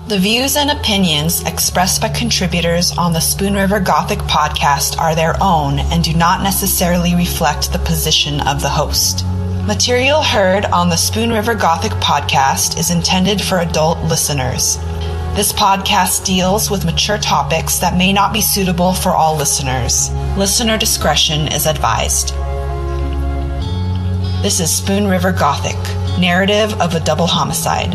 The views and opinions expressed by contributors on the Spoon River Gothic podcast are their own and do not necessarily reflect the position of the host. Material heard on the Spoon River Gothic podcast is intended for adult listeners. This podcast deals with mature topics that may not be suitable for all listeners. Listener discretion is advised. This is Spoon River Gothic, narrative of a double homicide.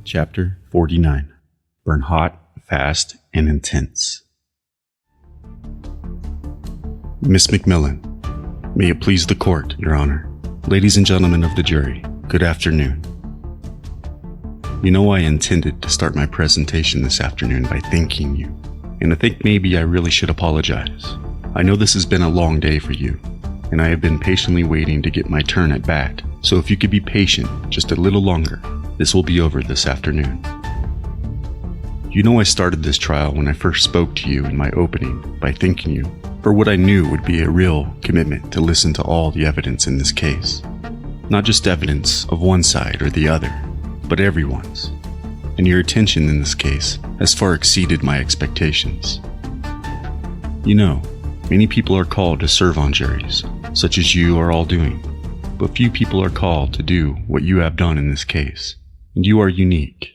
Chapter 49. Burn hot, fast, and intense. Miss McMillan, may it please the court, Your Honor. Ladies and gentlemen of the jury, good afternoon. You know, I intended to start my presentation this afternoon by thanking you, and I think maybe I really should apologize. I know this has been a long day for you, and I have been patiently waiting to get my turn at bat, so if you could be patient just a little longer, this will be over this afternoon. You know, I started this trial when I first spoke to you in my opening by thanking you for what I knew would be a real commitment to listen to all the evidence in this case. Not just evidence of one side or the other, but everyone's. And your attention in this case has far exceeded my expectations. You know, many people are called to serve on juries, such as you are all doing, but few people are called to do what you have done in this case. And you are unique.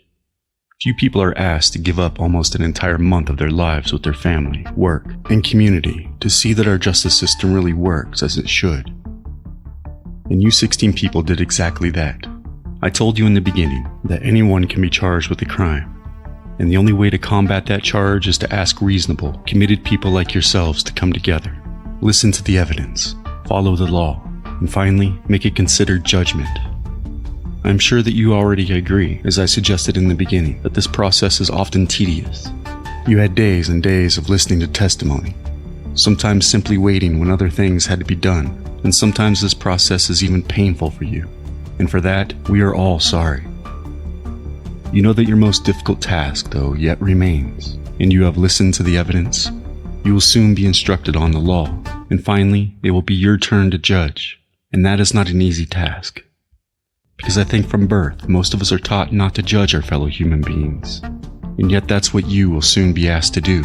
Few people are asked to give up almost an entire month of their lives with their family, work, and community to see that our justice system really works as it should. And you 16 people did exactly that. I told you in the beginning that anyone can be charged with a crime, and the only way to combat that charge is to ask reasonable, committed people like yourselves to come together, listen to the evidence, follow the law, and finally make a considered judgment. I'm sure that you already agree, as I suggested in the beginning, that this process is often tedious. You had days and days of listening to testimony, sometimes simply waiting when other things had to be done, and sometimes this process is even painful for you, and for that, we are all sorry. You know that your most difficult task, though, yet remains, and you have listened to the evidence. You will soon be instructed on the law, and finally, it will be your turn to judge, and that is not an easy task. Because I think from birth, most of us are taught not to judge our fellow human beings, and yet that's what you will soon be asked to do.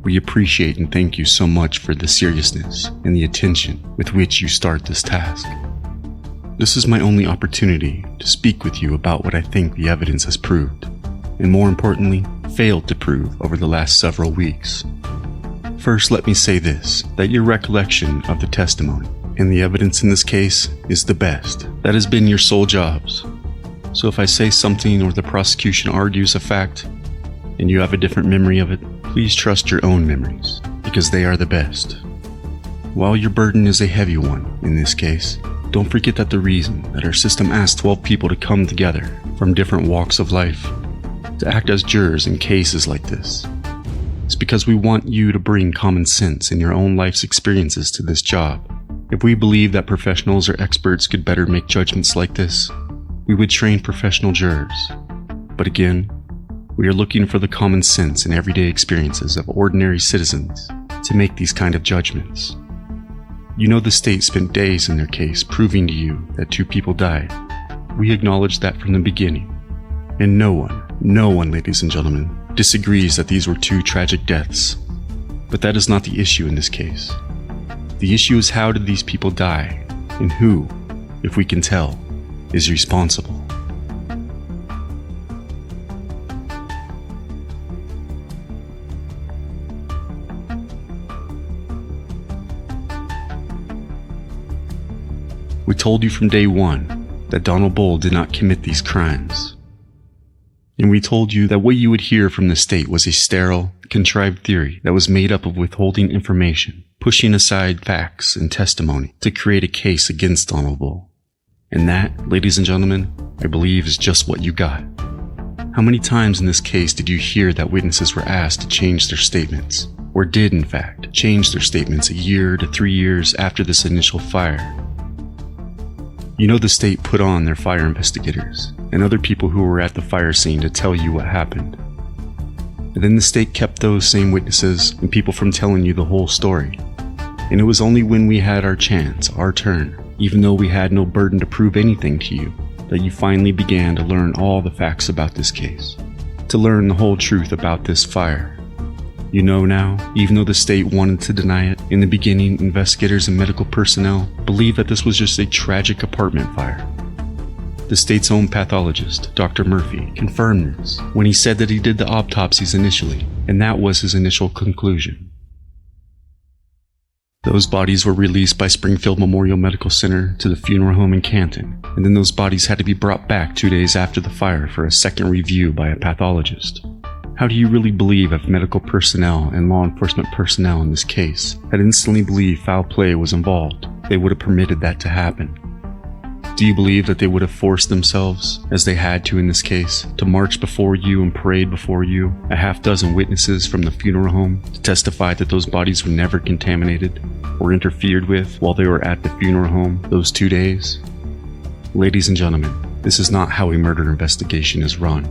We appreciate and thank you so much for the seriousness and the attention with which you start this task. This is my only opportunity to speak with you about what I think the evidence has proved, and more importantly, failed to prove over the last several weeks. First, let me say this, that your recollection of the testimony and the evidence in this case is the best. That has been your sole jobs. So if I say something or the prosecution argues a fact, and you have a different memory of it, please trust your own memories, because they are the best. While your burden is a heavy one in this case, don't forget that the reason that our system asked 12 people to come together from different walks of life to act as jurors in cases like this is because we want you to bring common sense in your own life's experiences to this job. If we believe that professionals or experts could better make judgments like this, we would train professional jurors. But again, we are looking for the common sense and everyday experiences of ordinary citizens to make these kind of judgments. You know the state spent days in their case proving to you that 2 people died. We acknowledged that from the beginning. And no one, ladies and gentlemen, disagrees that these were 2 tragic deaths. But that is not the issue in this case. The issue is how did these people die, and who, if we can tell, is responsible. told you from day one that Donald Bull did not commit these crimes. And we told you that what you would hear from the state was a sterile, contrived theory that was made up of withholding information, pushing aside facts and testimony to create a case against Donald Bull. And that, ladies and gentlemen, I believe is just what you got. How many times in this case did you hear that witnesses were asked to change their statements, or did in fact change their statements a year to 3 years after this initial fire? You know the state put on their fire investigators and other people who were at the fire scene to tell you what happened. And then the state kept those same witnesses and people from telling you the whole story. And it was only when we had our chance, our turn, even though we had no burden to prove anything to you, that you finally began to learn all the facts about this case, to learn the whole truth about this fire. You know now, even though the state wanted to deny it, in the beginning, investigators and medical personnel believed that this was just a tragic apartment fire. The state's own pathologist, Dr. Murphy, confirmed this when he said that he did the autopsies initially, and that was his initial conclusion. Those bodies were released by Springfield Memorial Medical Center to the funeral home in Canton, and then those bodies had to be brought back 2 days after the fire for a second review by a pathologist. How do you really believe if medical personnel and law enforcement personnel in this case had instantly believed foul play was involved, they would have permitted that to happen? Do you believe that they would have forced themselves, as they had to in this case, to march before you and parade before you a half dozen witnesses from the funeral home to testify that those bodies were never contaminated or interfered with while they were at the funeral home those 2 days? Ladies and gentlemen, this is not how a murder investigation is run.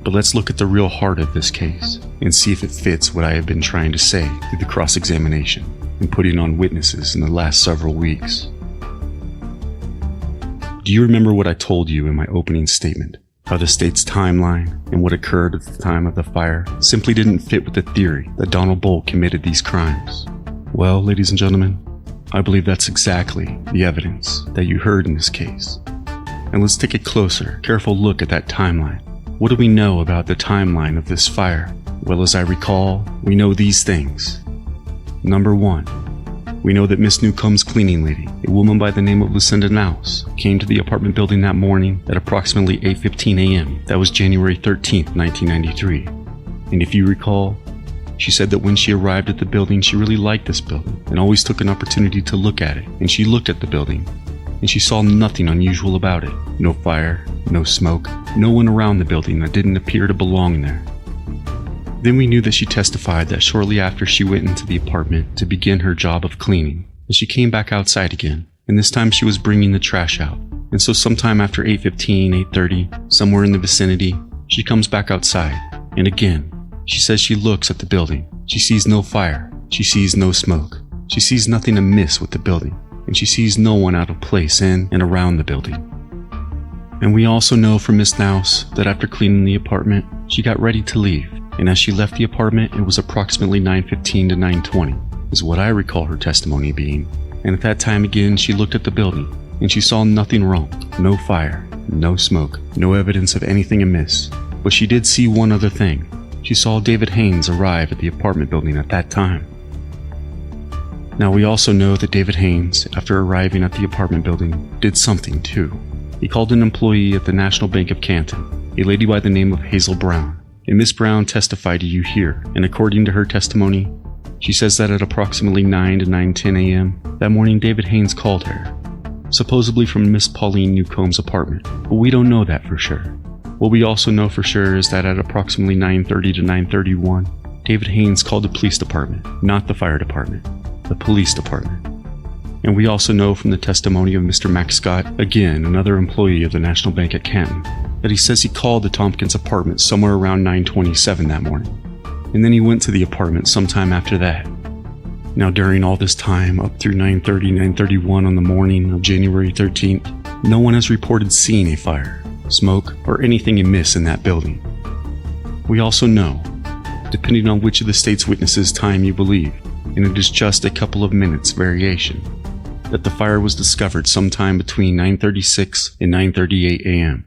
But let's look at the real heart of this case and see if it fits what I have been trying to say through the cross-examination and putting on witnesses in the last several weeks. Do you remember what I told you in my opening statement? How the state's timeline and what occurred at the time of the fire simply didn't fit with the theory that Donald Bull committed these crimes? Well, ladies and gentlemen, I believe that's exactly the evidence that you heard in this case. And let's take a closer, careful look at that timeline. What do we know about the timeline of this fire? Well, as I recall, we know these things. Number 1, we know that Miss Newcomb's cleaning lady, a woman by the name of Lucinda Nouse, came to the apartment building that morning at approximately 8:15 a.m. That was January 13th, 1993. And if you recall, she said that when she arrived at the building, she really liked this building and always took an opportunity to look at it. And she looked at the building, and she saw nothing unusual about it. No fire, no smoke, no one around the building that didn't appear to belong there. Then we knew that she testified that shortly after she went into the apartment to begin her job of cleaning, that she came back outside again, and this time she was bringing the trash out. And so sometime after 8:15, 8:30, somewhere in the vicinity, she comes back outside, and again, she says she looks at the building. She sees no fire, she sees no smoke, she sees nothing amiss with the building, and she sees no one out of place in and around the building. And we also know from Miss Nouse that after cleaning the apartment, she got ready to leave, and as she left the apartment, it was approximately 9:15 to 9:20, is what I recall her testimony being. And at that time again, she looked at the building, and she saw nothing wrong, no fire, no smoke, no evidence of anything amiss. But she did see one other thing. She saw David Haynes arrive at the apartment building at that time. Now we also know that David Haynes, after arriving at the apartment building, did something too. He called an employee at the National Bank of Canton, a lady by the name of Hazel Brown. And Miss Brown testified to you here, and according to her testimony, she says that at approximately 9 to 9:10 a.m. that morning, David Haynes called her, supposedly from Miss Pauline Newcomb's apartment, but we don't know that for sure. What we also know for sure is that at approximately 9:30 to 9:31, David Haynes called the police department, not the fire department, the police department. And we also know from the testimony of Mr. Max Scott, again another employee of the National Bank at Canton, that he says he called the Tompkins apartment somewhere around 9:27 that morning, and then he went to the apartment sometime after that. Now during all this time, up through 9:30, 9:31 on the morning of January 13th, no one has reported seeing a fire, smoke, or anything amiss in that building. We also know, depending on which of the state's witnesses' time you believe, and it is just a couple of minutes variation, that the fire was discovered sometime between 9:36 and 9:38 a.m.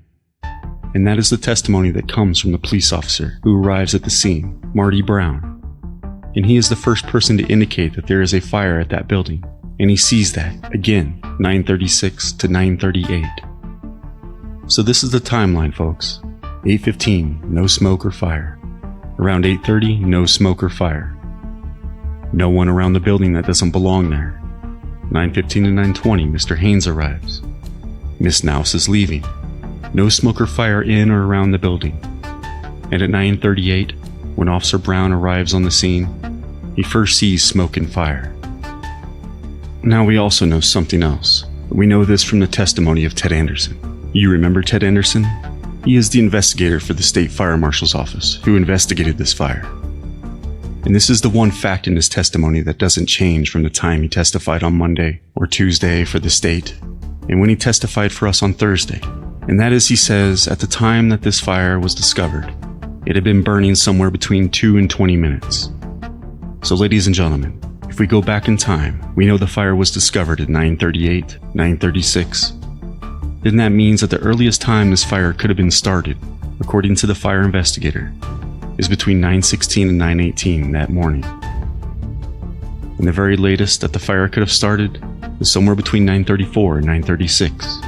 And that is the testimony that comes from the police officer who arrives at the scene, Marty Brown. And he is the first person to indicate that there is a fire at that building, And he sees that, again, 9:36 to 9:38. So this is the timeline, folks. 8:15, no smoke or fire. Around 8:30, no smoke or fire. No one around the building that doesn't belong there. 9:15 to 9:20, Mr. Haynes arrives. Miss Nouse is leaving. No smoke or fire in or around the building. And at 9:38, when Officer Brown arrives on the scene, he first sees smoke and fire. Now we also know something else. We know this from the testimony of Ted Anderson. You remember Ted Anderson? He is the investigator for the State Fire Marshal's Office who investigated this fire. And this is the one fact in his testimony that doesn't change from the time he testified on Monday or Tuesday for the state, and when he testified for us on Thursday. And that is, he says, at the time that this fire was discovered, it had been burning somewhere between 2 and 20 minutes. So ladies and gentlemen, if we go back in time, we know the fire was discovered at 9:38, 9:36. Then that means that the earliest time this fire could have been started, according to the fire investigator, is between 9:16 and 9:18 that morning. And the very latest that the fire could have started is somewhere between 9:34 and 9:36.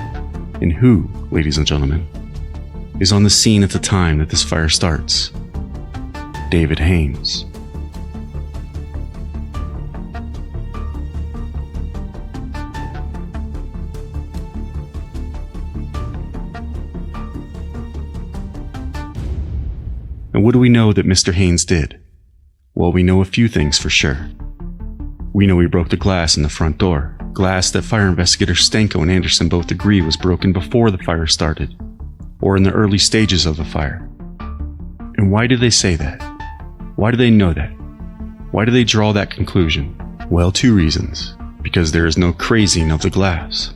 And who, ladies and gentlemen, is on the scene at the time that this fire starts? David Haynes. And what do we know that Mr. Haynes did? Well, we know a few things for sure. We know he broke the glass in the front door, glass that fire investigators Stanko and Anderson both agree was broken before the fire started, or in the early stages of the fire. And why do they say that? Why do they know that? Why do they draw that conclusion? Well, 2 reasons. Because there is no crazing of the glass,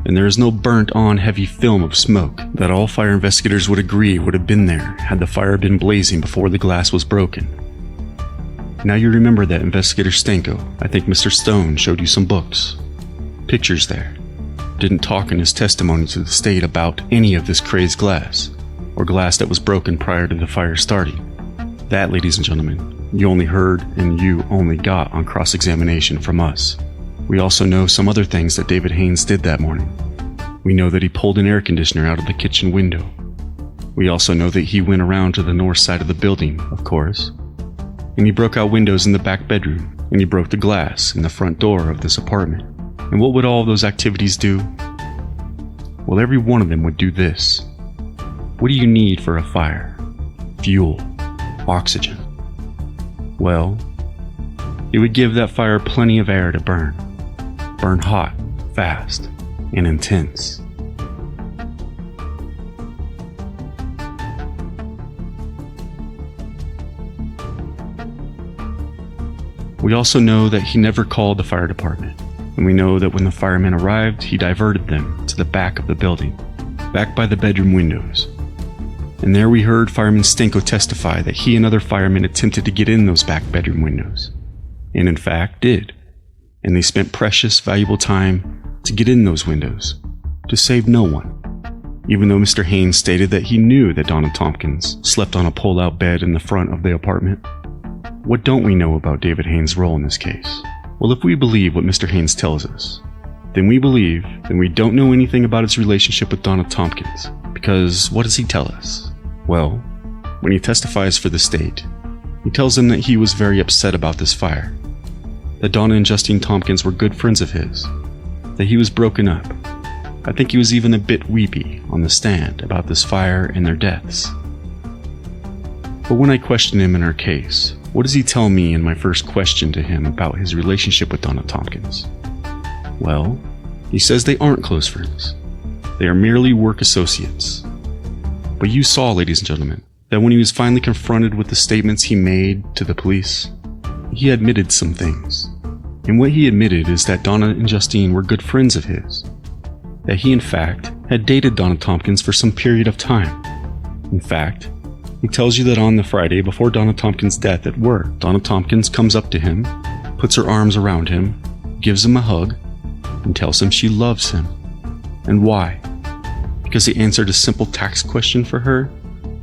and there is no burnt-on heavy film of smoke that all fire investigators would agree would have been there had the fire been blazing before the glass was broken. Now you remember that Investigator Stanko, I think Mr. Stone, showed you some books. Pictures there. Didn't talk in his testimony to the state about any of this crazed glass, or glass that was broken prior to the fire starting. That, ladies and gentlemen, you only heard and you only got on cross-examination from us. We also know some other things that David Haynes did that morning. We know that he pulled an air conditioner out of the kitchen window. We also know that he went around to the north side of the building, of course, and he broke out windows in the back bedroom, and he broke the glass in the front door of this apartment. And what would all of those activities do? Well, every one of them would do this. What do you need for a fire? Fuel. Oxygen. Well, it would give that fire plenty of air to burn. Burn hot, fast, and intense. We also know that he never called the fire department, and we know that when the firemen arrived, he diverted them to the back of the building, back by the bedroom windows. And there we heard Fireman Stanko testify that he and other firemen attempted to get in those back bedroom windows, and in fact did. And they spent precious, valuable time to get in those windows, to save no one. Even though Mr. Haynes stated that he knew that Donna Tompkins slept on a pull-out bed in the front of the apartment. What don't we know about David Haynes' role in this case? Well, if we believe what Mr. Haynes tells us, then we don't know anything about his relationship with Donna Tompkins. Because what does he tell us? Well, when he testifies for the state, he tells them that he was very upset about this fire, that Donna and Justine Tompkins were good friends of his, that he was broken up. I think he was even a bit weepy on the stand about this fire and their deaths. But when I question him in our case, what does he tell me in my first question to him about his relationship with Donna Tompkins? Well, he says they aren't close friends. They are merely work associates. But you saw, ladies and gentlemen, that when he was finally confronted with the statements he made to the police, he admitted some things. And what he admitted is that Donna and Justine were good friends of his. That he, in fact, had dated Donna Tompkins for some period of time. In fact, he tells you that on the Friday before Donna Tompkins' death at work, Donna Tompkins comes up to him, puts her arms around him, gives him a hug, and tells him she loves him. And why? Because he answered a simple tax question for her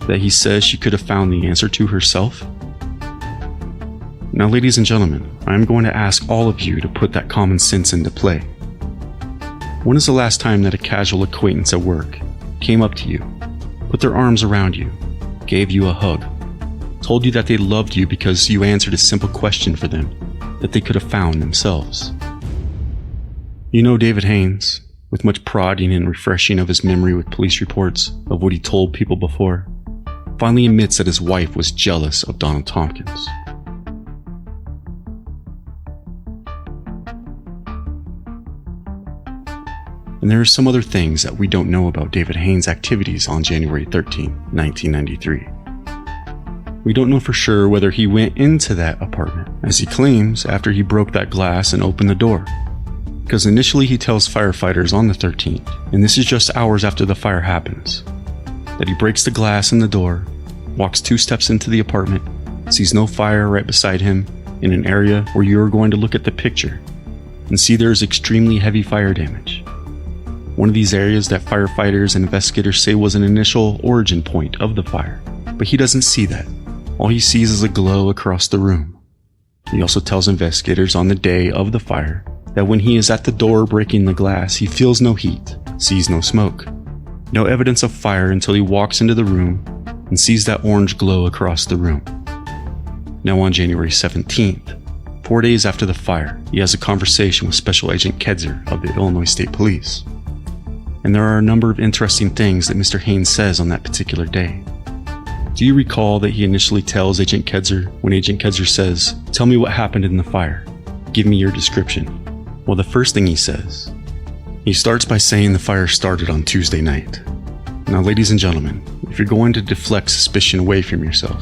that he says she could have found the answer to herself? Now, ladies and gentlemen, I am going to ask all of you to put that common sense into play. When is the last time that a casual acquaintance at work came up to you, put their arms around you, gave you a hug, told you that they loved you because you answered a simple question for them that they could have found themselves? You know, David Haynes, with much prodding and refreshing of his memory with police reports of what he told people before, finally admits that his wife was jealous of Donna Tompkins. And there are some other things that we don't know about David Haynes' activities on January 13, 1993. We don't know for sure whether he went into that apartment, as he claims, after he broke that glass and opened the door. Because initially he tells firefighters on the 13th, and this is just hours after the fire happens, that he breaks the glass in the door, walks 2 steps into the apartment, sees no fire right beside him in an area where you're going to look at the picture and see there is extremely heavy fire damage. One of these areas that firefighters and investigators say was an initial origin point of the fire, but he doesn't see that. All he sees is a glow across the room. He also tells investigators on the day of the fire that when he is at the door breaking the glass, he feels no heat, sees no smoke, no evidence of fire until he walks into the room and sees that orange glow across the room. Now on January 17th, 4 days after the fire, he has a conversation with Special Agent Kedzer of the Illinois State Police. And there are a number of interesting things that Mr. Haynes says on that particular day. Do you recall that he initially tells Agent Kedzer when Agent Kedzer says, "Tell me what happened in the fire. Give me your description." Well, the first thing he says, he starts by saying the fire started on Tuesday night. Now, ladies and gentlemen, if you're going to deflect suspicion away from yourself,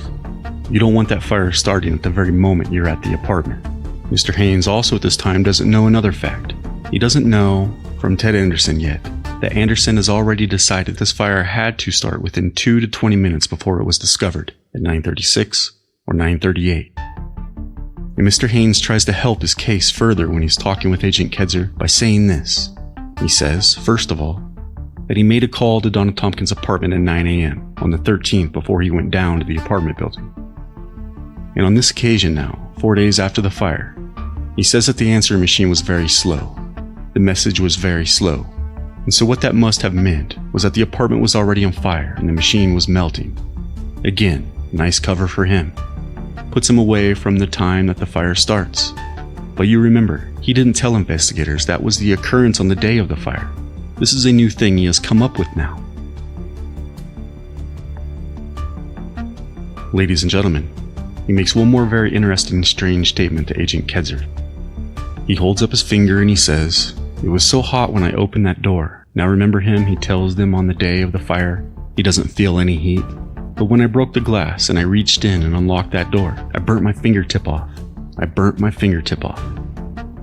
you don't want that fire starting at the very moment you're at the apartment. Mr. Haynes also at this time doesn't know another fact. He doesn't know from Ted Anderson yet that Anderson has already decided this fire had to start within 2 to 20 minutes before it was discovered at 9:36 or 9:38. And Mr. Haynes tries to help his case further when he's talking with Agent Kedzer by saying this. He says, first of all, that he made a call to Donna Tompkins' apartment at 9 a.m. on the 13th before he went down to the apartment building. And on this occasion now, 4 days after the fire, he says that the answering machine was very slow. The message was very slow. And so what that must have meant was that the apartment was already on fire and the machine was melting. Again, nice cover for him. Puts him away from the time that the fire starts. But you remember, he didn't tell investigators that was the occurrence on the day of the fire. This is a new thing he has come up with now. Ladies and gentlemen, he makes one more very interesting and strange statement to Agent Kedzer. He holds up his finger and he says, "It was so hot when I opened that door." Now remember him, he tells them on the day of the fire, he doesn't feel any heat. But when I broke the glass and I reached in and unlocked that door, I burnt my fingertip off.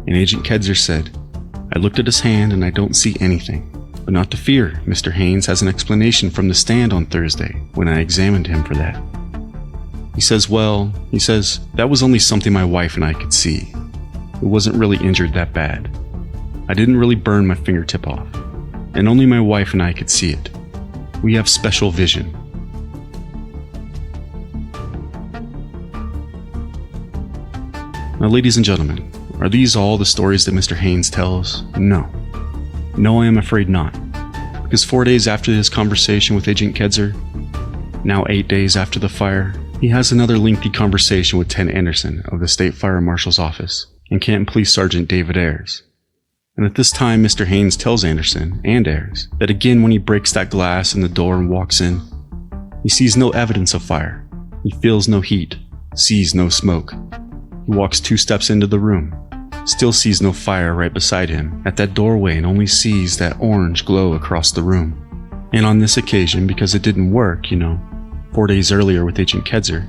And Agent Kedzer said, "I looked at his hand and I don't see anything. But not to fear, Mr. Haynes has an explanation from the stand on Thursday when I examined him for that." He says, that was only something my wife and I could see. It wasn't really injured that bad. I didn't really burn my fingertip off. And only my wife and I could see it. We have special vision. Now, ladies and gentlemen, are these all the stories that Mr. Haynes tells? No. No, I am afraid not. Because 4 days after his conversation with Agent Kedzer, now 8 days after the fire, he has another lengthy conversation with Ted Anderson of the State Fire Marshal's Office and Canton Police Sergeant David Ayers. And at this time, Mr. Haynes tells Anderson and Ayers that again when he breaks that glass in the door and walks in, he sees no evidence of fire. He feels no heat, sees no smoke. He walks 2 steps into the room, still sees no fire right beside him at that doorway and only sees that orange glow across the room. And on this occasion, because it didn't work, 4 days earlier with Agent Kedzer,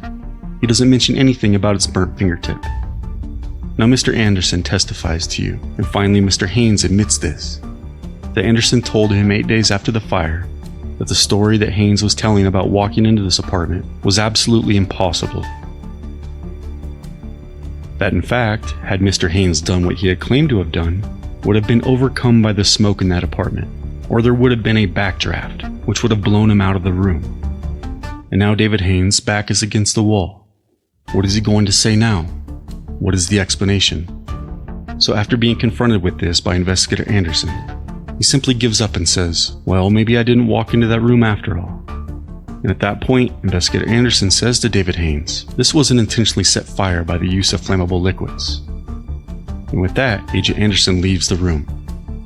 he doesn't mention anything about his burnt fingertip. Now Mr. Anderson testifies to you, and finally Mr. Haynes admits this, that Anderson told him 8 days after the fire that the story that Haynes was telling about walking into this apartment was absolutely impossible. That in fact, had Mr. Haynes done what he had claimed to have done, would have been overcome by the smoke in that apartment, or there would have been a backdraft, which would have blown him out of the room. And now David Haynes' back is against the wall. What is he going to say now? What is the explanation? So after being confronted with this by Investigator Anderson, he simply gives up and says, well, maybe I didn't walk into that room after all. And at that point, Investigator Anderson says to David Haynes, this wasn't intentionally set fire by the use of flammable liquids. And with that, Agent Anderson leaves the room,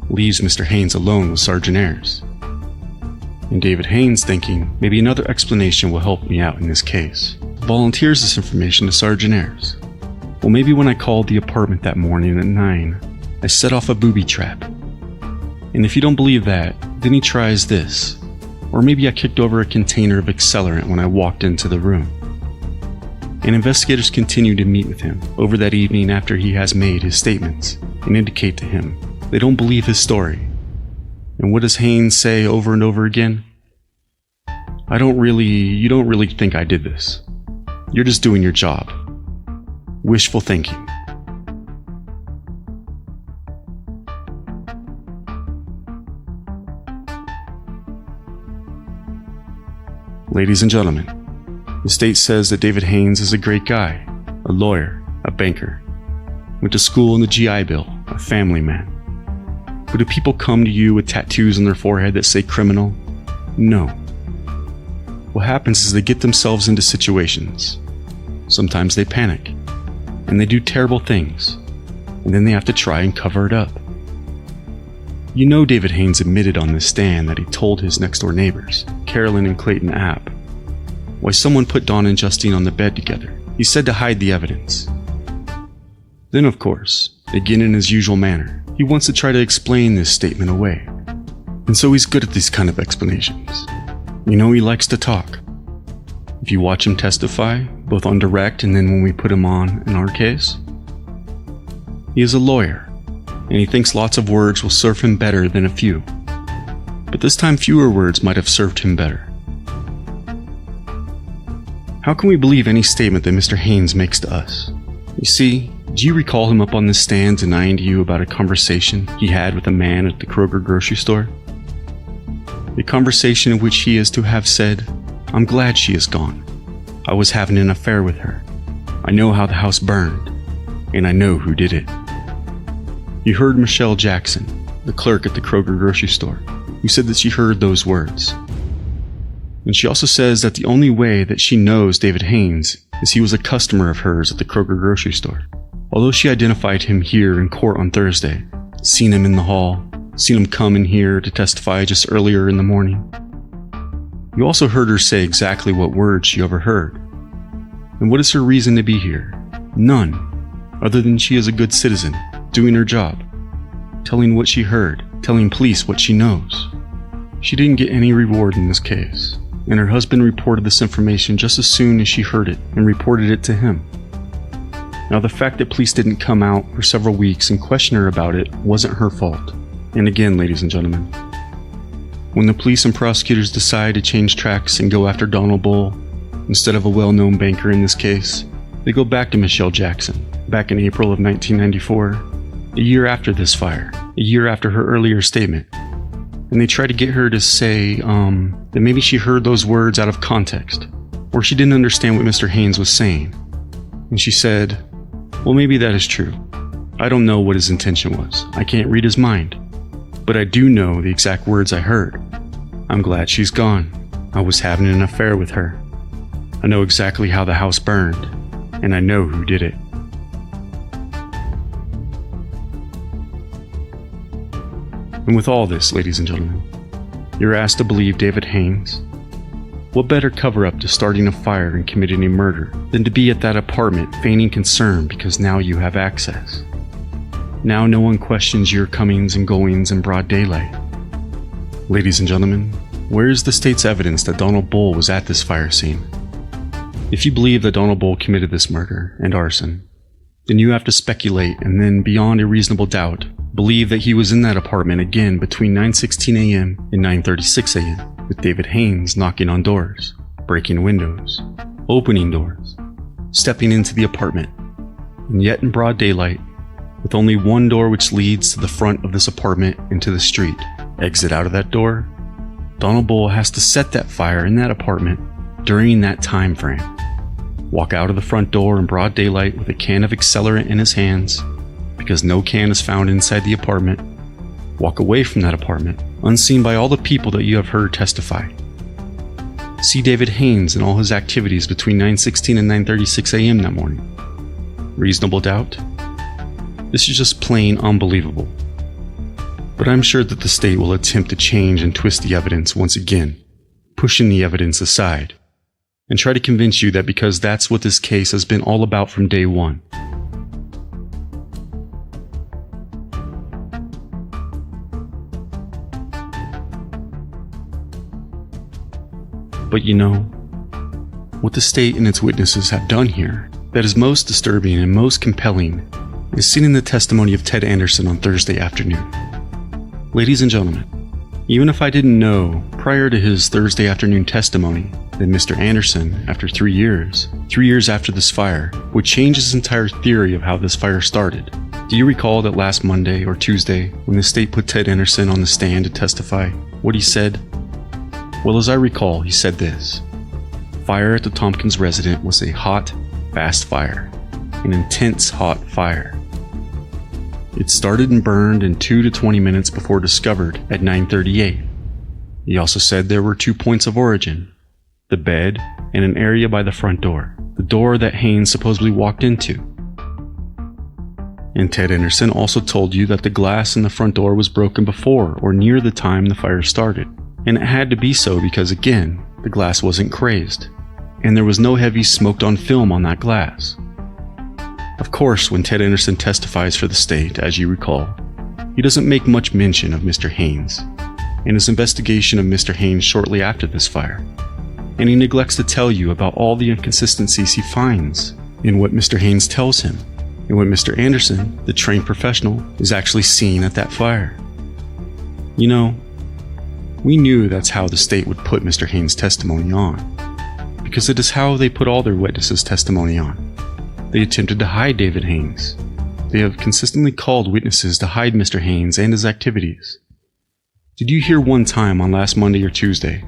leaves Mr. Haynes alone with Sergeant Ayres. And David Haynes, thinking maybe another explanation will help me out in this case, volunteers this information to Sergeant Ayres. Well, maybe when I called the apartment that morning at 9, I set off a booby trap. And if you don't believe that, then he tries this. Or maybe I kicked over a container of accelerant when I walked into the room. And investigators continue to meet with him over that evening after he has made his statements and indicate to him they don't believe his story. And what does Haynes say over and over again? You don't really think I did this. You're just doing your job. Wishful thinking. Ladies and gentlemen, the state says that David Haynes is a great guy, a lawyer, a banker, went to school in the GI Bill, a family man. But do people come to you with tattoos on their forehead that say criminal? No. What happens is they get themselves into situations. Sometimes they panic, and they do terrible things, and then they have to try and cover it up. You know David Haynes admitted on this stand that he told his next-door neighbors, Carolyn and Clayton App, why someone put Donna and Justine on the bed together. He said to hide the evidence. Then, of course, again in his usual manner, he wants to try to explain this statement away. And so he's good at these kind of explanations. You know, he likes to talk. If you watch him testify, both on direct and then when we put him on in our case, he is a lawyer, and he thinks lots of words will serve him better than a few. But this time fewer words might have served him better. How can we believe any statement that Mr. Haynes makes to us? You see, do you recall him up on the stand denying to you about a conversation he had with a man at the Kroger grocery store? A conversation in which he is to have said, I'm glad she is gone. I was having an affair with her. I know how the house burned, and I know who did it. You heard Michelle Jackson, the clerk at the Kroger grocery store, who said that she heard those words. And she also says that the only way that she knows David Haynes is he was a customer of hers at the Kroger grocery store. Although she identified him here in court on Thursday, seen him in the hall, seen him come in here to testify just earlier in the morning. You also heard her say exactly what words she overheard. And what is her reason to be here? None, other than she is a good citizen, doing her job, telling what she heard, telling police what she knows. She didn't get any reward in this case, and her husband reported this information just as soon as she heard it and reported it to him. Now, the fact that police didn't come out for several weeks and question her about it wasn't her fault. And again, ladies and gentlemen, when the police and prosecutors decide to change tracks and go after Donald Bull instead of a well-known banker in this case, they go back to Michelle Jackson, back in April of 1994, a year after this fire, a year after her earlier statement. And they try to get her to say that maybe she heard those words out of context, or she didn't understand what Mr. Haynes was saying. And she said, well, maybe that is true. I don't know what his intention was. I can't read his mind. But I do know the exact words I heard. I'm glad she's gone. I was having an affair with her. I know exactly how the house burned, and I know who did it. And with all this, ladies and gentlemen, you're asked to believe David Haynes. What better cover-up to starting a fire and committing a murder than to be at that apartment feigning concern because now you have access? Now no one questions your comings and goings in broad daylight. Ladies and gentlemen, where is the state's evidence that Donald Bull was at this fire scene? If you believe that Donald Bull committed this murder and arson, then you have to speculate and then, beyond a reasonable doubt, believe that he was in that apartment again between 9:16 a.m. and 9:36 a.m. with David Haynes knocking on doors, breaking windows, opening doors, stepping into the apartment, and yet in broad daylight, with only one door which leads to the front of this apartment into the street. Exit out of that door, Donald Bull has to set that fire in that apartment during that time frame. walk out of the front door in broad daylight with a can of accelerant in his hands, because no can is found inside the apartment, walk away from that apartment, unseen by all the people that you have heard testify. See David Haynes and all his activities between 9:16 and 9:36 a.m. that morning. Reasonable doubt? This is just plain unbelievable. But I'm sure that the state will attempt to change and twist the evidence once again, pushing the evidence aside, and try to convince you that because that's what this case has been all about from day one. But you know, what the state and its witnesses have done here that is most disturbing and most compelling is seen in the testimony of Ted Anderson on Thursday afternoon. Ladies and gentlemen, even if I didn't know prior to his Thursday afternoon testimony that Mr. Anderson, after 3 years after this fire, would change his entire theory of how this fire started. Do you recall that last Monday or Tuesday, when the state put Ted Anderson on the stand to testify, what he said? Well, as I recall, he said this: fire at the Tompkins residence was a hot, fast fire, an intense hot fire. It started and burned in 2 to 20 minutes before discovered at 9:38. He also said there were 2 points of origin: the bed and an area by the front door, the door that Haynes supposedly walked into. And Ted Anderson also told you that the glass in the front door was broken before or near the time the fire started. And it had to be so because, again, the glass wasn't crazed, and there was no heavy smoked-on film on that glass. Of course, when Ted Anderson testifies for the state, as you recall, he doesn't make much mention of Mr. Haynes and his investigation of Mr. Haynes shortly after this fire, and he neglects to tell you about all the inconsistencies he finds in what Mr. Haynes tells him and what Mr. Anderson, the trained professional, is actually seeing at that fire. You know, we knew that's how the state would put Mr. Haynes' testimony on, because it is how they put all their witnesses' testimony on. They attempted to hide David Haynes. They have consistently called witnesses to hide Mr. Haynes and his activities. Did you hear one time on last Monday or Tuesday,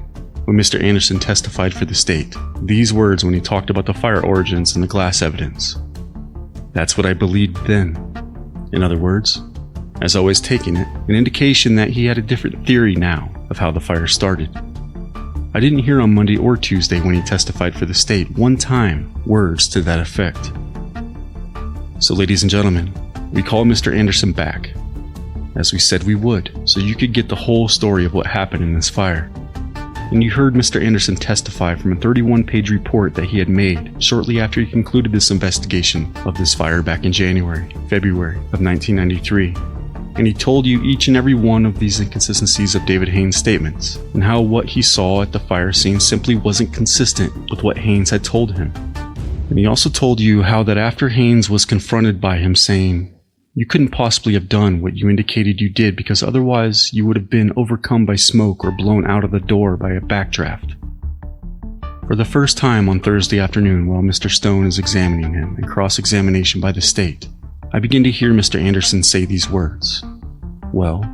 when Mr. Anderson testified for the state, these words when he talked about the fire origins and the glass evidence? That's what I believed then. In other words, as I was taking it, an indication that he had a different theory now of how the fire started. I didn't hear on Monday or Tuesday when he testified for the state one time words to that effect. So ladies and gentlemen, we call Mr. Anderson back, as we said we would, so you could get the whole story of what happened in this fire. And you heard Mr. Anderson testify from a 31-page report that he had made shortly after he concluded this investigation of this fire back in February of 1993. And he told you each and every one of these inconsistencies of David Haynes' statements, and how what he saw at the fire scene simply wasn't consistent with what Haynes had told him. And he also told you how that after Haynes was confronted by him saying, "You couldn't possibly have done what you indicated you did because otherwise you would have been overcome by smoke or blown out of the door by a backdraft." For the first time on Thursday afternoon while Mr. Stone is examining him and cross-examination by the state, I begin to hear Mr. Anderson say these words. Well,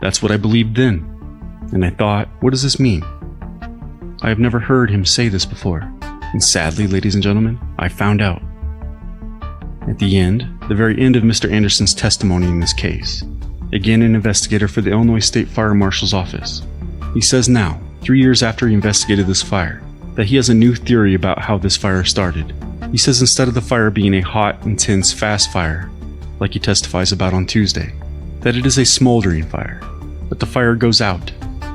that's what I believed then. And I thought, what does this mean? I have never heard him say this before. And sadly, ladies and gentlemen, I found out. At the end, the very end of Mr. Anderson's testimony in this case, again an investigator for the Illinois State Fire Marshal's Office, he says now, 3 years after he investigated this fire, that he has a new theory about how this fire started. He says instead of the fire being a hot, intense, fast fire, like he testifies about on Tuesday, that it is a smoldering fire, that the fire goes out,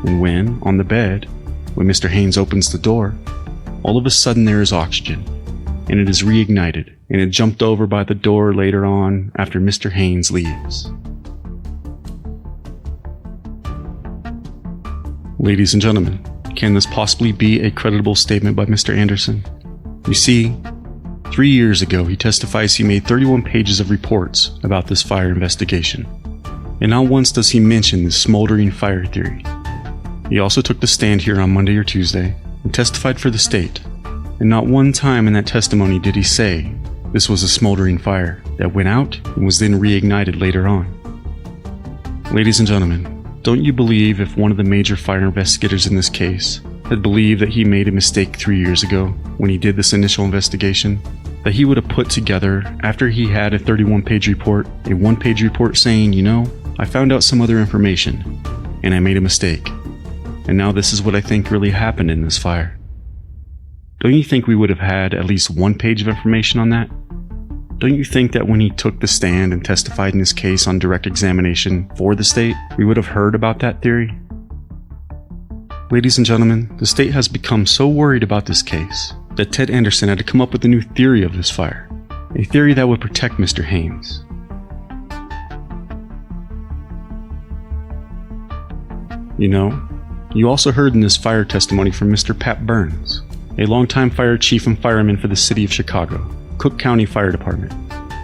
and when, on the bed, when Mr. Haynes opens the door, all of a sudden there is oxygen, and it is reignited, and it jumped over by the door later on after Mr. Haynes leaves. Ladies and gentlemen, can this possibly be a credible statement by Mr. Anderson? You see, 3 years ago, he testifies he made 31 pages of reports about this fire investigation. And not once does he mention this smoldering fire theory. He also took the stand here on Monday or Tuesday and testified for the state. And not one time in that testimony did he say this was a smoldering fire that went out and was then reignited later on. Ladies and gentlemen, don't you believe if one of the major fire investigators in this case had believed that he made a mistake 3 years ago when he did this initial investigation, that he would have put together, after he had a 31-page report, a 1-page report saying, I found out some other information, and I made a mistake, and now this is what I think really happened in this fire. Don't you think we would have had at least 1 page of information on that? Don't you think that when he took the stand and testified in his case on direct examination for the state, we would have heard about that theory? Ladies and gentlemen, the state has become so worried about this case that Ted Anderson had to come up with a new theory of this fire, a theory that would protect Mr. Haynes. You also heard in this fire testimony from Mr. Pat Burns, a longtime fire chief and fireman for the city of Chicago, Cook County Fire Department.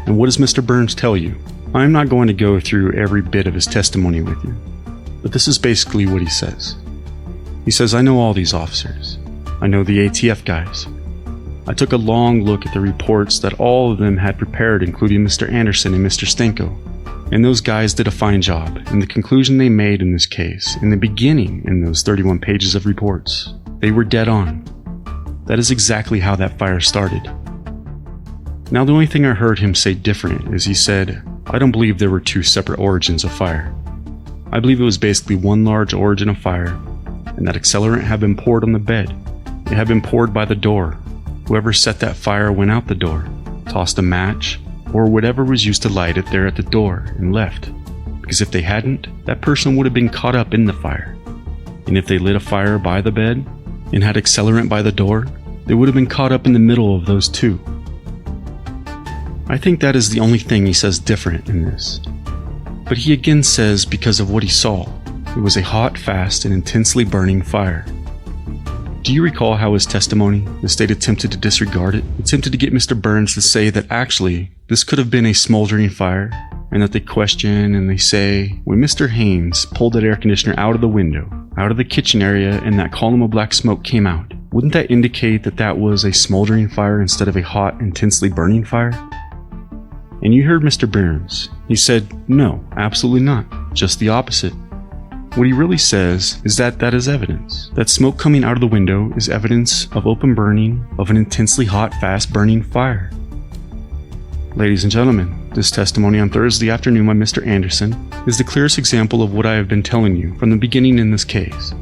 And what does Mr. Burns tell you? I'm not going to go through every bit of his testimony with you, but this is basically what he says. He says, I know all these officers. I know the ATF guys. I took a long look at the reports that all of them had prepared, including Mr. Anderson and Mr. Stenko. And those guys did a fine job, and the conclusion they made in this case, in the beginning in those 31 pages of reports, they were dead on. That is exactly how that fire started. Now the only thing I heard him say different is he said, I don't believe there were 2 separate origins of fire. I believe it was basically one large origin of fire, and that accelerant had been poured on the bed. It had been poured by the door. Whoever set that fire went out the door, tossed a match, or whatever was used to light it there at the door and left. Because if they hadn't, that person would have been caught up in the fire. And if they lit a fire by the bed and had accelerant by the door, they would have been caught up in the middle of those 2. I think that is the only thing he says different in this. But he again says because of what he saw. It was a hot, fast, and intensely burning fire. Do you recall how his testimony, the state attempted to disregard it, attempted to get Mr. Burns to say that actually, this could have been a smoldering fire, and that they question and they say, when Mr. Haynes pulled that air conditioner out of the window, out of the kitchen area, and that column of black smoke came out, wouldn't that indicate that that was a smoldering fire instead of a hot, intensely burning fire? And you heard Mr. Burns. He said, no, absolutely not, just the opposite. What he really says is that that is evidence. That smoke coming out of the window is evidence of open burning of an intensely hot, fast burning fire. Ladies and gentlemen, this testimony on Thursday afternoon by Mr. Anderson is the clearest example of what I have been telling you from the beginning in this case.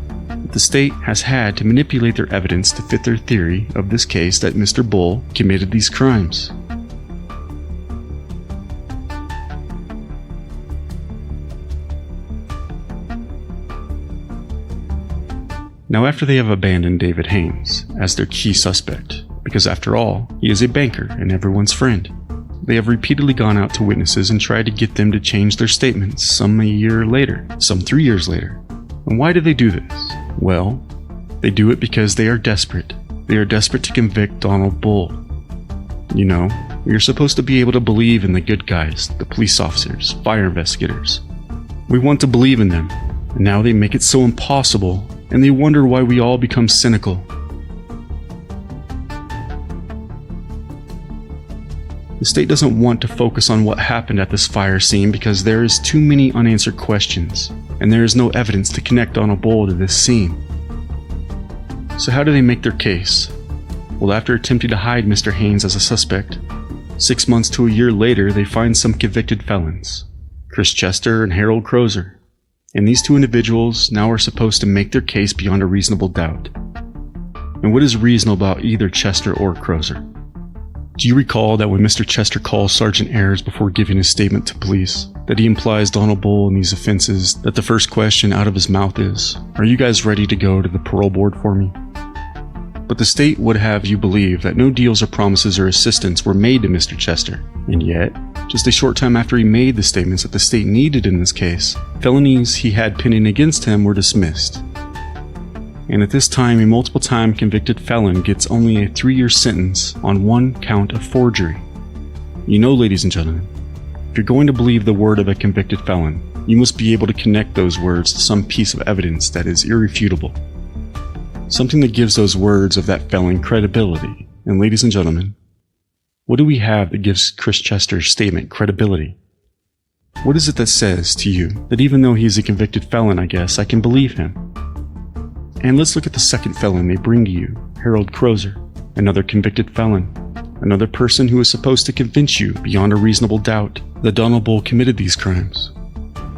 The state has had to manipulate their evidence to fit their theory of this case that Mr. Bull committed these crimes. Now, after they have abandoned David Haynes as their key suspect, because after all, he is a banker and everyone's friend, they have repeatedly gone out to witnesses and tried to get them to change their statements, some a year later, some 3 years later. And why do they do this? Well, they do it because they are desperate. They are desperate to convict Donald Bull. You're supposed to be able to believe in the good guys, the police officers, fire investigators. We want to believe in them, and now they make it so impossible, and they wonder why we all become cynical. The state doesn't want to focus on what happened at this fire scene because there is too many unanswered questions, and there is no evidence to connect Donald Bull to this scene. So how do they make their case? Well, after attempting to hide Mr. Haynes as a suspect, 6 months to a year later, they find some convicted felons, Chris Chester and Harold Crozer. And these 2 individuals now are supposed to make their case beyond a reasonable doubt. And what is reasonable about either Chester or Crozer? Do you recall that when Mr. Chester calls Sergeant Ayers before giving his statement to police, that he implies Donald Bull in these offenses, that the first question out of his mouth is, "Are you guys ready to go to the parole board for me?" But the state would have you believe that no deals or promises or assistance were made to Mr. Chester, and yet, just a short time after he made the statements that the state needed in this case, felonies he had pending against him were dismissed. And at this time, a multiple-time convicted felon gets only a 3-year sentence on 1 count of forgery. Ladies and gentlemen, if you're going to believe the word of a convicted felon, you must be able to connect those words to some piece of evidence that is irrefutable. Something that gives those words of that felon credibility. And ladies and gentlemen, what do we have that gives Chris Chester's statement credibility? What is it that says to you that even though he's a convicted felon, I can believe him? And let's look at the second felon they bring to you, Harold Crozer, another convicted felon, another person who is supposed to convince you beyond a reasonable doubt that Donald Bull committed these crimes.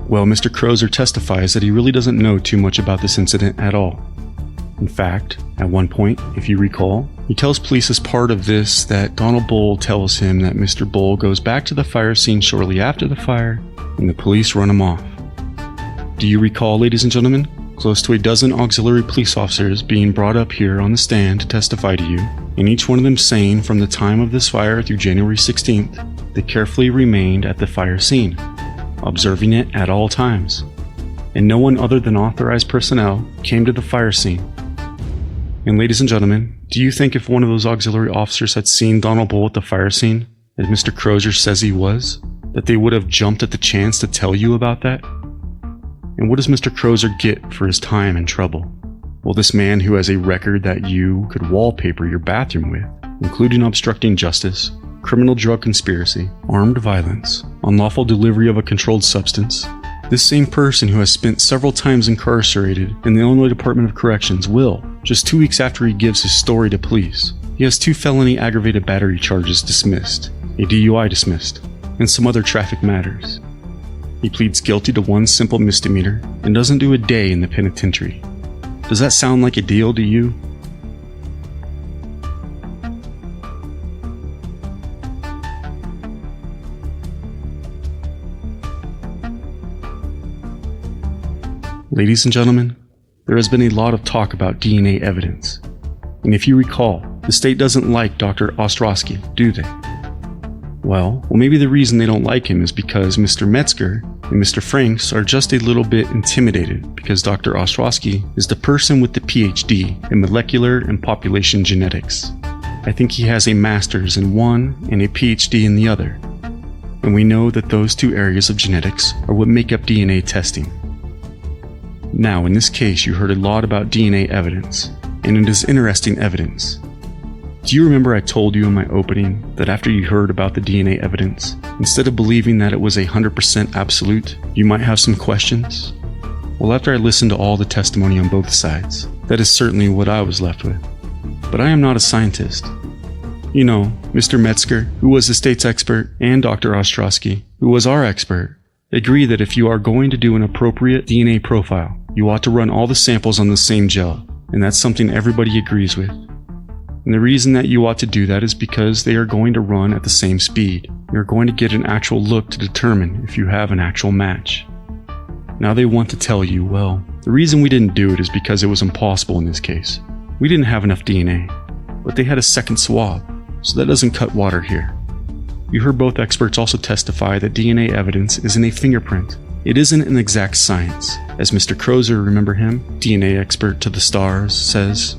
Well, Mr. Crozer testifies that he really doesn't know too much about this incident at all. In fact, at one point, if you recall, he tells police as part of this that Donald Bull tells him that Mr. Bull goes back to the fire scene shortly after the fire, and the police run him off. Do you recall, ladies and gentlemen, close to a dozen auxiliary police officers being brought up here on the stand to testify to you, and each one of them saying from the time of this fire through January 16th, they carefully remained at the fire scene, observing it at all times, and no one other than authorized personnel came to the fire scene. And ladies and gentlemen, do you think if one of those auxiliary officers had seen Donald Bull at the fire scene, as Mr. Crozer says he was, that they would have jumped at the chance to tell you about that? And what does Mr. Crozer get for his time and trouble? Well, this man who has a record that you could wallpaper your bathroom with, including obstructing justice, criminal drug conspiracy, armed violence, unlawful delivery of a controlled substance, this same person who has spent several times incarcerated in the Illinois Department of Corrections will, just 2 weeks after he gives his story to police, he has 2 felony aggravated battery charges dismissed, a DUI dismissed, and some other traffic matters. He pleads guilty to 1 simple misdemeanor and doesn't do a day in the penitentiary. Does that sound like a deal to you? Ladies and gentlemen, there has been a lot of talk about DNA evidence. And if you recall, the state doesn't like Dr. Ostrowski, do they? Well, maybe the reason they don't like him is because Mr. Metzger and Mr. Franks are just a little bit intimidated because Dr. Ostrowski is the person with the PhD in molecular and population genetics. I think he has a master's in one and a PhD in the other. And we know that those 2 areas of genetics are what make up DNA testing. Now, in this case, you heard a lot about DNA evidence, and it is interesting evidence. Do you remember I told you in my opening that after you heard about the DNA evidence, instead of believing that it was 100% absolute, you might have some questions? Well, after I listened to all the testimony on both sides, that is certainly what I was left with. But I am not a scientist. You know, Mr. Metzger, who was the state's expert, and Dr. Ostrowski, who was our expert, agree that if you are going to do an appropriate DNA profile, you ought to run all the samples on the same gel, and that's something everybody agrees with. And the reason that you ought to do that is because they are going to run at the same speed. You're going to get an actual look to determine if you have an actual match. Now they want to tell you, well, the reason we didn't do it is because it was impossible in this case. We didn't have enough DNA, but they had a second swab, so that doesn't cut water here. You heard both experts also testify that DNA evidence isn't a fingerprint. It isn't an exact science. As Mr. Crozer, remember him, DNA expert to the stars, says,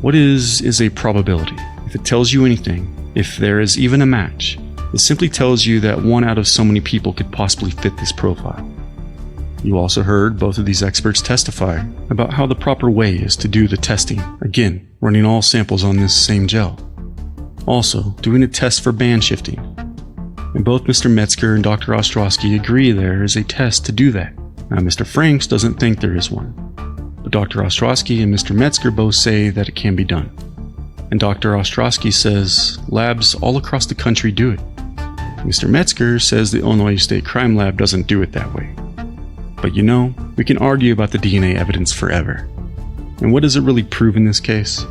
what is a probability? If it tells you anything, if there is even a match, it simply tells you that 1 out of so many people could possibly fit this profile. You also heard both of these experts testify about how the proper way is to do the testing, again, running all samples on this same gel. Also, doing a test for band shifting. And both Mr. Metzger and Dr. Ostrowski agree there is a test to do that. Now, Mr. Franks doesn't think there is one, but Dr. Ostrowski and Mr. Metzger both say that it can be done. And Dr. Ostrowski says labs all across the country do it. Mr. Metzger says the Illinois State Crime Lab doesn't do it that way. But you know, we can argue about the DNA evidence forever. And what does it really prove in this case?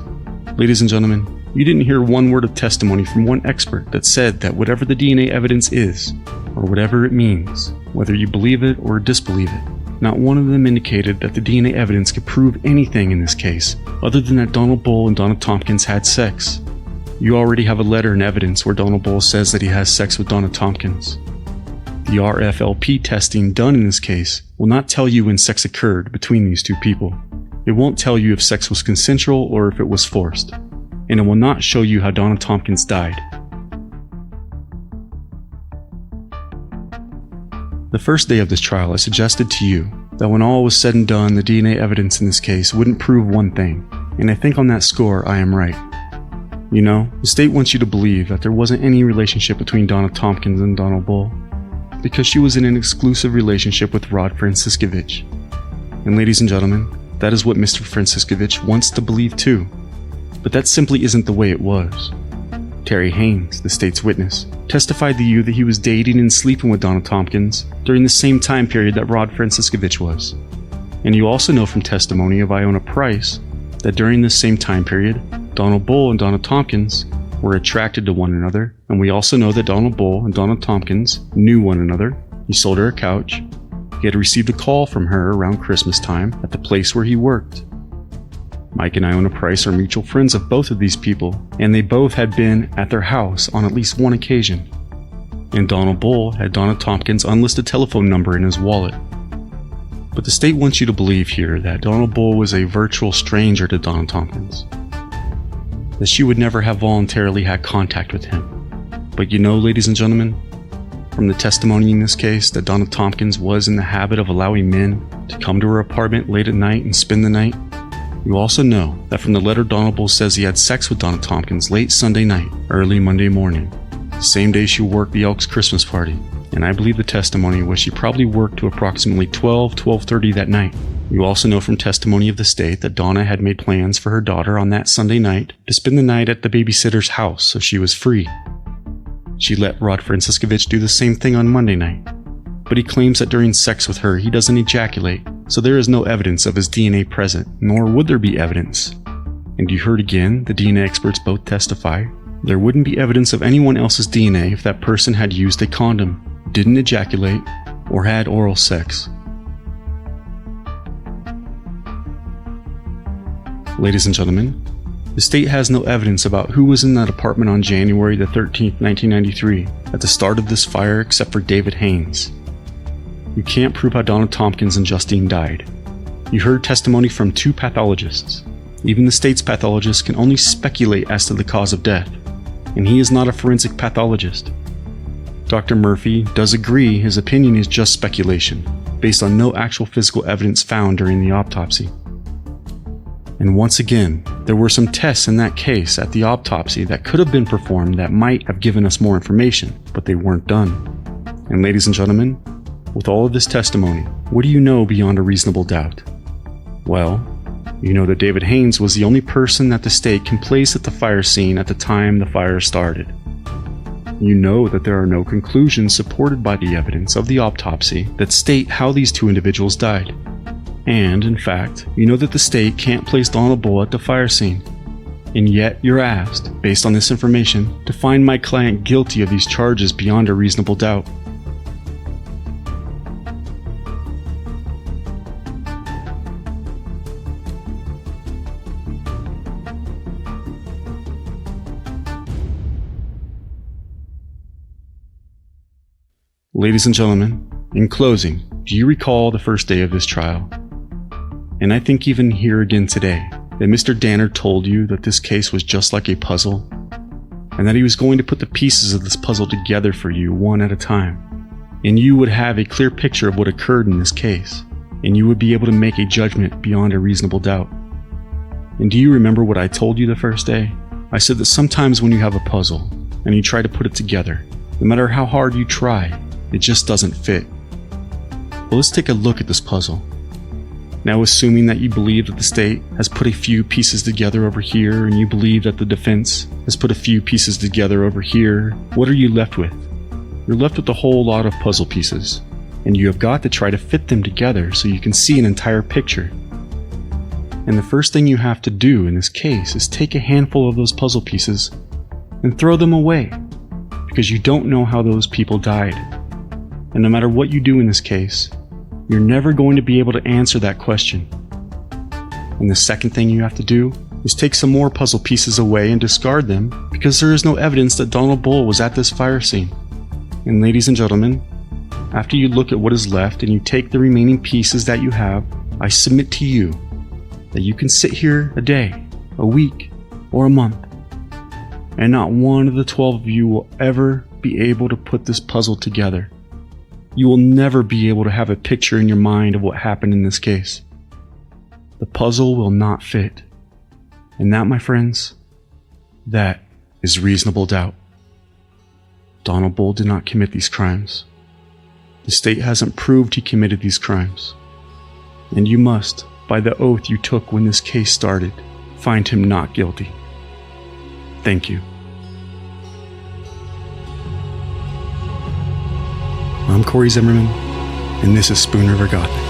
Ladies and gentlemen, you didn't hear one word of testimony from one expert that said that whatever the DNA evidence is, or whatever it means, whether you believe it or disbelieve it, not one of them indicated that the DNA evidence could prove anything in this case, other than that Donald Bull and Donna Tompkins had sex. You already have a letter in evidence where Donald Bull says that he has sex with Donna Tompkins. The RFLP testing done in this case will not tell you when sex occurred between these 2 people. It won't tell you if sex was consensual or if it was forced. And it will not show you how Donna Tompkins died. The first day of this trial, I suggested to you that when all was said and done, the DNA evidence in this case wouldn't prove one thing, and I think on that score I am right. You know, the state wants you to believe that there wasn't any relationship between Donna Tompkins and Donald Bull, because she was in an exclusive relationship with Rod Franciscovich. And ladies and gentlemen, That is what Mr. Franciscovich wants to believe too. But that simply isn't the way it was. Terry Haynes, the state's witness, testified to you that he was dating and sleeping with Donna Tompkins during the same time period that Rod Franciscovich was. And you also know from testimony of Iona Price that during this same time period, Donald Bull and Donna Tompkins were attracted to one another, and we also know that Donald Bull and Donna Tompkins knew one another. He sold her a couch. He had received a call from her around Christmas time at the place where he worked. Mike and Iona Price are mutual friends of both of these people, and they both had been at their house on at least one occasion. And Donald Bull had Donna Tompkins' unlisted telephone number in his wallet. But the state wants you to believe here that Donald Bull was a virtual stranger to Donna Tompkins, that she would never have voluntarily had contact with him. But you know, ladies and gentlemen, from the testimony in this case, that Donna Tompkins was in the habit of allowing men to come to her apartment late at night and spend the night. You also know that from the letter Donald Bull says he had sex with Donna Tompkins late Sunday night, early Monday morning, the same day she worked the Elks Christmas party. And I believe the testimony was she probably worked to approximately 12:30 that night. You also know from testimony of the state that Donna had made plans for her daughter on that Sunday night to spend the night at the babysitter's house so she was free. She let Rod Franciscovich do the same thing on Monday night, but he claims that during sex with her he doesn't ejaculate, so there is no evidence of his DNA present, nor would there be evidence. And you heard again, the DNA experts both testify, there wouldn't be evidence of anyone else's DNA if that person had used a condom, didn't ejaculate, or had oral sex. Ladies and gentlemen, the state has no evidence about who was in that apartment on January the 13th, 1993, at the start of this fire except for David Haynes. You can't prove how Donna Tompkins and Justine died. You heard testimony from 2 pathologists. Even the state's pathologist can only speculate as to the cause of death, and he is not a forensic pathologist. Dr. Murphy does agree his opinion is just speculation, based on no actual physical evidence found during the autopsy. And once again, there were some tests in that case at the autopsy that could have been performed that might have given us more information, but they weren't done. And ladies and gentlemen, with all of this testimony, what do you know beyond a reasonable doubt? Well, you know that David Haynes was the only person that the state can place at the fire scene at the time the fire started. You know that there are no conclusions supported by the evidence of the autopsy that state how these 2 individuals died. And, in fact, you know that the state can't place Donald Bull at the fire scene. And yet you're asked, based on this information, to find my client guilty of these charges beyond a reasonable doubt. Ladies and gentlemen, in closing, do you recall the first day of this trial? And I think even here again today, that Mr. Danner told you that this case was just like a puzzle, and that he was going to put the pieces of this puzzle together for you one at a time, and you would have a clear picture of what occurred in this case, and you would be able to make a judgment beyond a reasonable doubt. And do you remember what I told you the first day? I said that sometimes when you have a puzzle, and you try to put it together, no matter how hard you try, it just doesn't fit. Well, let's take a look at this puzzle. Now, assuming that you believe that the state has put a few pieces together over here, and you believe that the defense has put a few pieces together over here, what are you left with? You're left with a whole lot of puzzle pieces, and you have got to try to fit them together so you can see an entire picture. And the first thing you have to do in this case is take a handful of those puzzle pieces and throw them away, because you don't know how those people died. And no matter what you do in this case, you're never going to be able to answer that question. And the second thing you have to do is take some more puzzle pieces away and discard them, because there is no evidence that Donald Bull was at this fire scene. And ladies and gentlemen, after you look at what is left and you take the remaining pieces that you have, I submit to you that you can sit here a day, a week, or a month, and not one of the 12 of you will ever be able to put this puzzle together. You will never be able to have a picture in your mind of what happened in this case. The puzzle will not fit. And that, my friends, that is reasonable doubt. Donald Bull did not commit these crimes. The state hasn't proved he committed these crimes. And you must, by the oath you took when this case started, find him not guilty. Thank you. I'm Cory Zimmerman, and this is Spoon River Gothic.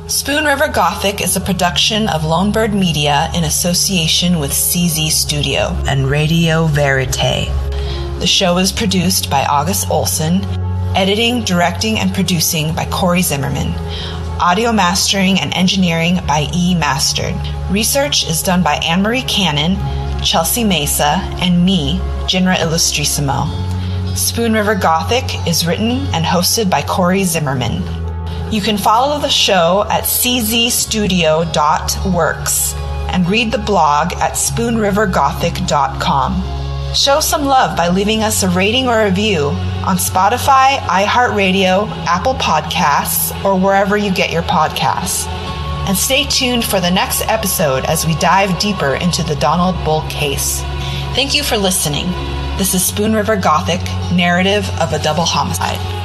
Spoon River Gothic is a production of Lonebird Media in association with CZ Studio and Radio Vérité. The show is produced by August Olson, editing, directing, and producing by Cory Zimmerman, audio mastering and engineering by E. Mastered. Research is done by Anne-Marie Cannon, Chelsea Mesa, and me, Jinra Illustrissimo. Spoon River Gothic is written and hosted by Cory Zimmerman. You can follow the show at czstudio.works and read the blog at spoonrivergothic.com. Show some love by leaving us a rating or review on Spotify, iHeartRadio, Apple Podcasts, or wherever you get your podcasts. And stay tuned for the next episode as we dive deeper into the Donald Bull case. Thank you for listening. This is Spoon River Gothic, narrative of a double homicide.